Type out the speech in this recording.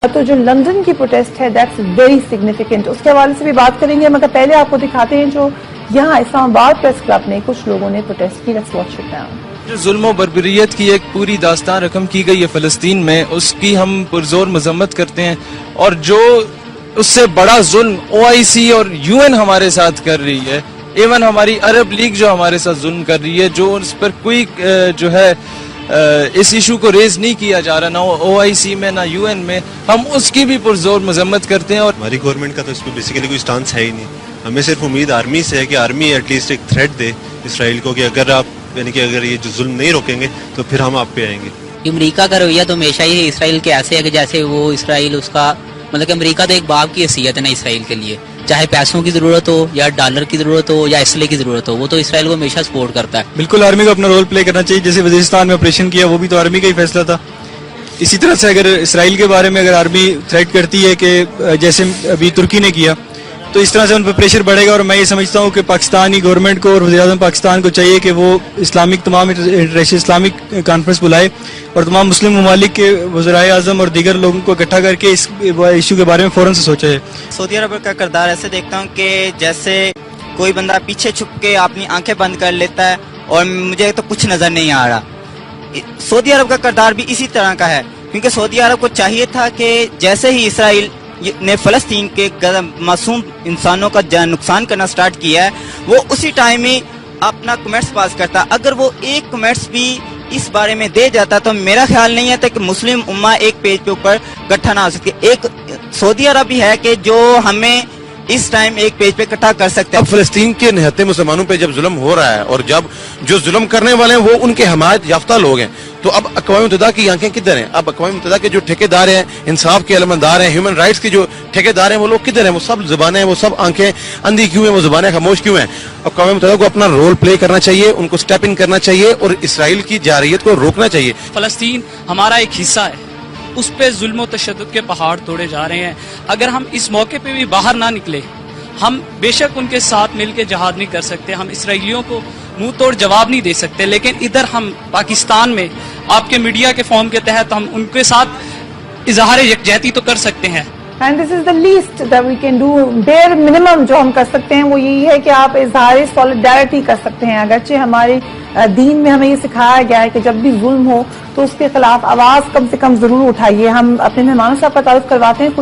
तो जो लंदन की प्रोटेस्ट है दैट्स वेरी सिग्निफिकेंट, उसके हवाले से भी बात करेंगे, मगर पहले आपको दिखाते हैं जो यहाँ इस्लामाबाद प्रेस क्लब में कुछ लोगों ने प्रोटेस्ट की। Let's watch it now. जो जुल्म बर्बरियत की एक पूरी दास्तान रकम की गई है फ़लस्तीन में, उसकी हम पुरजोर मजम्मत करते हैं। और जो उससे बड़ा जुल्म OIC और UN हमारे साथ कर रही है, इवन हमारी अरब लीग जो हमारे साथ जुल्म कर रही है, जो उस पर कोई जो है इस इशू को रेज नहीं किया जा रहा, ना OIC में ना UN में, हम उसकी भी पुरजोर मजम्मत करते हैं। और हमारी गवर्नमेंट का तो इस पर बेसिकली कोई स्टांस है ही नहीं। हमें सिर्फ उम्मीद आर्मी से है कि आर्मी एटलीस्ट एक थ्रेट दे इसराइल को कि अगर आप यानी कि अगर ये जो जुल्म नहीं रोकेंगे तो फिर हम आप पे आएंगे। अमेरिका का रवैया तो हमेशा ही इसराइल के ऐसे है कि जैसे वो इसराइल उसका मतलब कि अमेरिका तो एक बाप की हैसियत है ना इसराइल के लिए, चाहे पैसों की जरूरत हो या डॉलर की जरूरत हो या इसलिए की जरूरत हो, वो तो इसराइल को हमेशा सपोर्ट करता है। बिल्कुल आर्मी को अपना रोल प्ले करना चाहिए। जैसे वजीरिस्तान में ऑपरेशन किया वो भी तो आर्मी का ही फैसला था। इसी तरह से अगर इसराइल के बारे में अगर आर्मी थ्रेट करती है कि जैसे अभी तुर्की ने किया, तो इस तरह से उन पर प्रेशर बढ़ेगा। और मैं ये समझता हूँ कि पाकिस्तानी गवर्नमेंट को और वज़ीर-ए-आज़म पाकिस्तान को चाहिए कि वो इस्लामिक तमाम इंटरनेशनल इस्लामिक कॉन्फ्रेंस बुलाए और तमाम मुस्लिम ममालिक के वज़ीर-ए-आज़म और दीगर लोगों को इकट्ठा करके इस इशू के बारे में फौरन से सोचा है। सऊदी अरब का किरदार ऐसे देखता हूँ कि जैसे कोई बंदा पीछे छुप के अपनी आंखें बंद कर लेता है और मुझे तो कुछ नजर नहीं आ रहा। सऊदी अरब का किरदार भी इसी तरह का है, क्योंकि सऊदी अरब को चाहिए था कि जैसे ही इसराइल ने फ़लस्तीन के मासूम इंसानों का नुकसान करना स्टार्ट किया है, वो उसी टाइम ही अपना कमेंट्स पास करता। अगर वो एक कमेंट्स भी इस बारे में दे जाता तो मेरा ख्याल नहीं आता कि मुस्लिम उम्मा एक पेज पे ऊपर इकट्ठा ना हो सकती। एक सऊदी अरब भी है कि जो हमें इस टाइम एक पेज पे इकट्ठा कर सकते हैं। अब फ़लस्तीन के निहत्ते मुसलमानों पे जब जुल्म हो रहा है और जब जो जुल्म करने वाले हैं वो उनके हमायत याफ्ता लोग हैं, तो अब अक़वाम मुत्तहिदा की आंखें किधर हैं? अब अक़वाम मुत्तहिदा के जो ठेकेदार हैं, इंसाफ के अलमदार हैं, ह्यूमन राइट्स के जो ठेकेदार हैं, वो लोग किधर हैं? वो सब जुबानें, वो सब आंखें अंधी क्यों हैं? वो जुबानें खामोश क्यों हैं? अक़वाम मुत्तहिदा को अपना रोल प्ले करना चाहिए, उनको स्टेप इन करना चाहिए और इसराइल की जारियत को रोकना चाहिए। फ़लस्तीन हमारा एक हिस्सा है, उस पर जुल्म तशद्दुद के पहाड़ तोड़े जा रहे हैं। अगर हम इस मौके पे भी बाहर ना निकले, हम बेशक उनके साथ मिलकर जहाद नहीं कर सकते, हम इसराइलियों को मुंह तोड़ जवाब नहीं दे सकते, लेकिन इधर हम पाकिस्तान में आपके मीडिया के फॉर्म के तहत हम उनके साथ इजहार यकजहती तो कर सकते हैं। And this is the least that we can do. Bare minimum जो हम कर सकते हैं वो यही है कि आप इजहार सॉलिडारिटी कर सकते हैं। अगरचे हमारे दीन में हमें ये सिखाया गया है कि जब भी जुल्म हो तो उसके खिलाफ आवाज कम से कम जरूर उठाइए। हम अपने मेहमानों से आपका तारुफ करवाते हैं। खुश